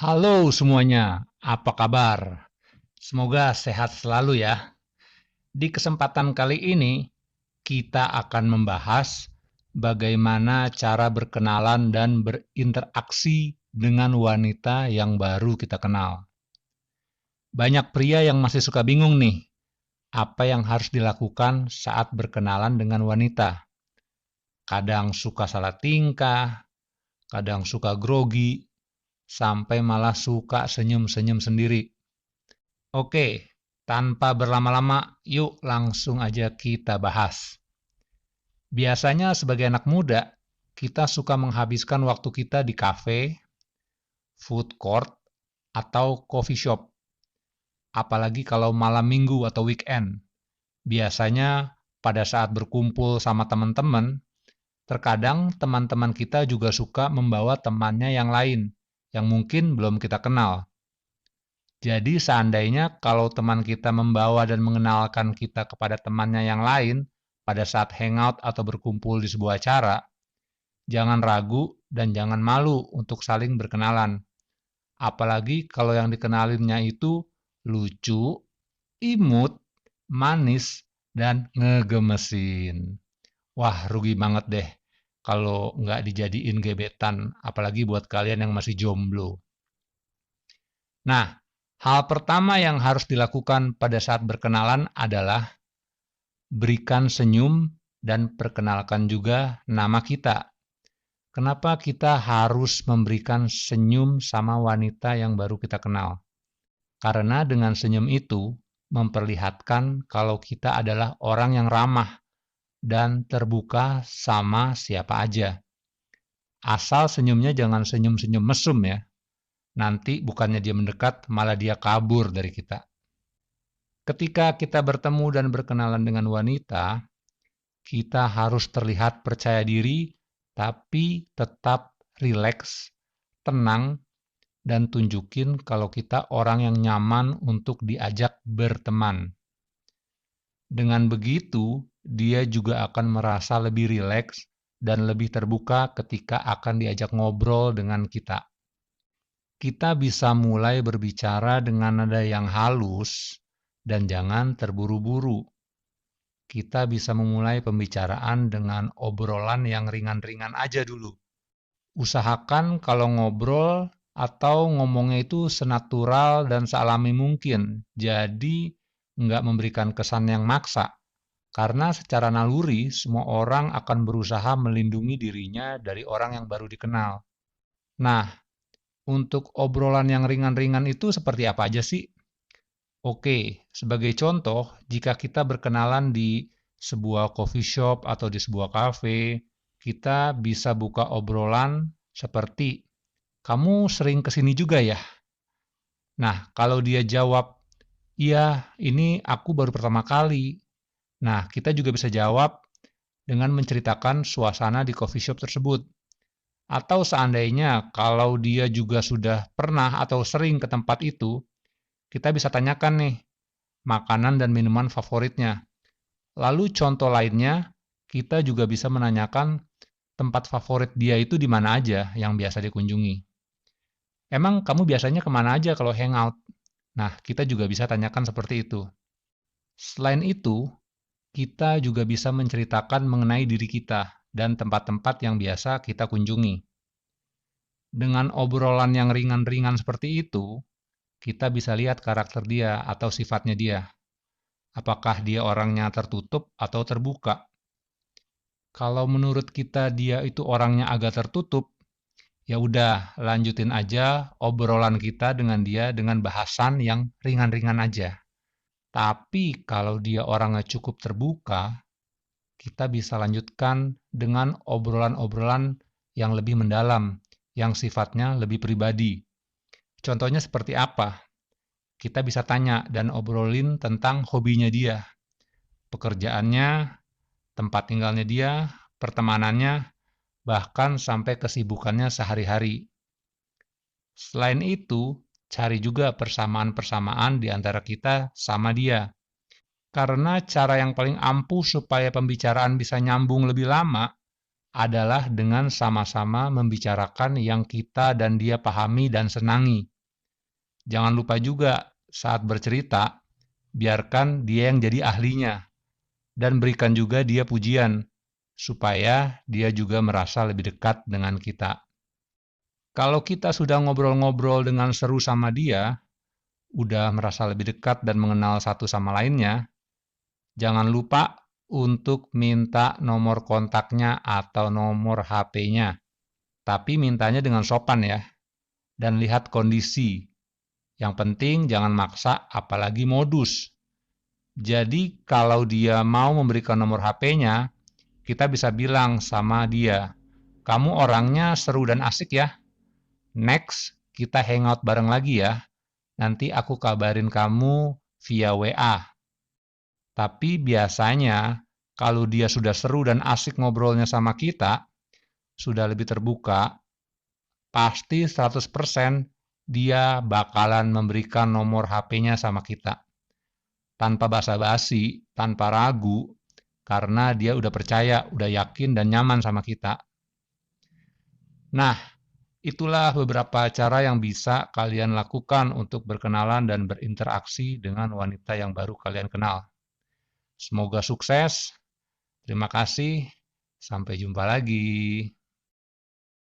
Halo semuanya, apa kabar? Semoga sehat selalu ya. Di kesempatan kali ini, kita akan membahas bagaimana cara berkenalan dan berinteraksi dengan wanita yang baru kita kenal. Banyak pria yang masih suka bingung nih, apa yang harus dilakukan saat berkenalan dengan wanita. Kadang suka salah tingkah, kadang suka grogi, sampai malah suka senyum-senyum sendiri. Oke, tanpa berlama-lama, yuk langsung aja kita bahas. Biasanya sebagai anak muda, kita suka menghabiskan waktu kita di kafe, food court, atau coffee shop. Apalagi kalau malam minggu atau weekend. Biasanya pada saat berkumpul sama teman-teman, terkadang teman-teman kita juga suka membawa temannya yang lain, yang mungkin belum kita kenal. Jadi seandainya kalau teman kita membawa dan mengenalkan kita kepada temannya yang lain pada saat hangout atau berkumpul di sebuah acara, jangan ragu dan jangan malu untuk saling berkenalan. Apalagi kalau yang dikenalinnya itu lucu, imut, manis, dan ngegemesin. Wah, rugi banget deh kalau nggak dijadiin gebetan, apalagi buat kalian yang masih jomblo. Nah, hal pertama yang harus dilakukan pada saat berkenalan adalah berikan senyum dan perkenalkan juga nama kita. Kenapa kita harus memberikan senyum sama wanita yang baru kita kenal? Karena dengan senyum itu memperlihatkan kalau kita adalah orang yang ramah dan terbuka sama siapa aja. Asal senyumnya jangan senyum-senyum mesum ya. Nanti bukannya dia mendekat, malah dia kabur dari kita. Ketika kita bertemu dan berkenalan dengan wanita, kita harus terlihat percaya diri, tapi tetap rileks, tenang, dan tunjukin kalau kita orang yang nyaman untuk diajak berteman. Dengan begitu, dia juga akan merasa lebih rileks dan lebih terbuka ketika akan diajak ngobrol dengan kita. Kita bisa mulai berbicara dengan nada yang halus dan jangan terburu-buru. Kita bisa memulai pembicaraan dengan obrolan yang ringan-ringan aja dulu. Usahakan kalau ngobrol atau ngomongnya itu senatural dan sealami mungkin. Jadi nggak memberikan kesan yang maksa. Karena secara naluri, semua orang akan berusaha melindungi dirinya dari orang yang baru dikenal. Nah, untuk obrolan yang ringan-ringan itu seperti apa aja sih? Oke, sebagai contoh, jika kita berkenalan di sebuah coffee shop atau di sebuah cafe, kita bisa buka obrolan seperti, "Kamu sering kesini juga ya?" Nah, kalau dia jawab, "Iya, ini aku baru pertama kali." Nah, kita juga bisa jawab dengan menceritakan suasana di coffee shop tersebut. Atau seandainya kalau dia juga sudah pernah atau sering ke tempat itu, kita bisa tanyakan nih, makanan dan minuman favoritnya. Lalu contoh lainnya, kita juga bisa menanyakan tempat favorit dia itu di mana aja yang biasa dikunjungi. Emang kamu biasanya kemana aja kalau hangout? Nah, kita juga bisa tanyakan seperti itu. Selain itu, kita juga bisa menceritakan mengenai diri kita dan tempat-tempat yang biasa kita kunjungi. Dengan obrolan yang ringan-ringan seperti itu, kita bisa lihat karakter dia atau sifatnya dia. Apakah dia orangnya tertutup atau terbuka? Kalau menurut kita dia itu orangnya agak tertutup, ya udah lanjutin aja obrolan kita dengan dia dengan bahasan yang ringan-ringan aja. Tapi kalau dia orangnya cukup terbuka, kita bisa lanjutkan dengan obrolan-obrolan yang lebih mendalam, yang sifatnya lebih pribadi. Contohnya seperti apa? Kita bisa tanya dan obrolin tentang hobinya dia, pekerjaannya, tempat tinggalnya dia, pertemanannya, bahkan sampai kesibukannya sehari-hari. Selain itu, cari juga persamaan-persamaan di antara kita sama dia. Karena cara yang paling ampuh supaya pembicaraan bisa nyambung lebih lama adalah dengan sama-sama membicarakan yang kita dan dia pahami dan senangi. Jangan lupa juga saat bercerita, biarkan dia yang jadi ahlinya dan berikan juga dia pujian supaya dia juga merasa lebih dekat dengan kita. Kalau kita sudah ngobrol-ngobrol dengan seru sama dia, udah merasa lebih dekat dan mengenal satu sama lainnya, jangan lupa untuk minta nomor kontaknya atau nomor HP-nya. Tapi mintanya dengan sopan ya, dan lihat kondisi. Yang penting jangan maksa, apalagi modus. Jadi kalau dia mau memberikan nomor HP-nya, kita bisa bilang sama dia, kamu orangnya seru dan asik ya. Next, kita hangout bareng lagi ya. Nanti aku kabarin kamu via WA. Tapi biasanya, kalau dia sudah seru dan asik ngobrolnya sama kita, sudah lebih terbuka, pasti 100% dia bakalan memberikan nomor HP-nya sama kita. Tanpa basa-basi, tanpa ragu, karena dia udah percaya, udah yakin dan nyaman sama kita. Nah, itulah beberapa cara yang bisa kalian lakukan untuk berkenalan dan berinteraksi dengan wanita yang baru kalian kenal. Semoga sukses. Terima kasih. Sampai jumpa lagi.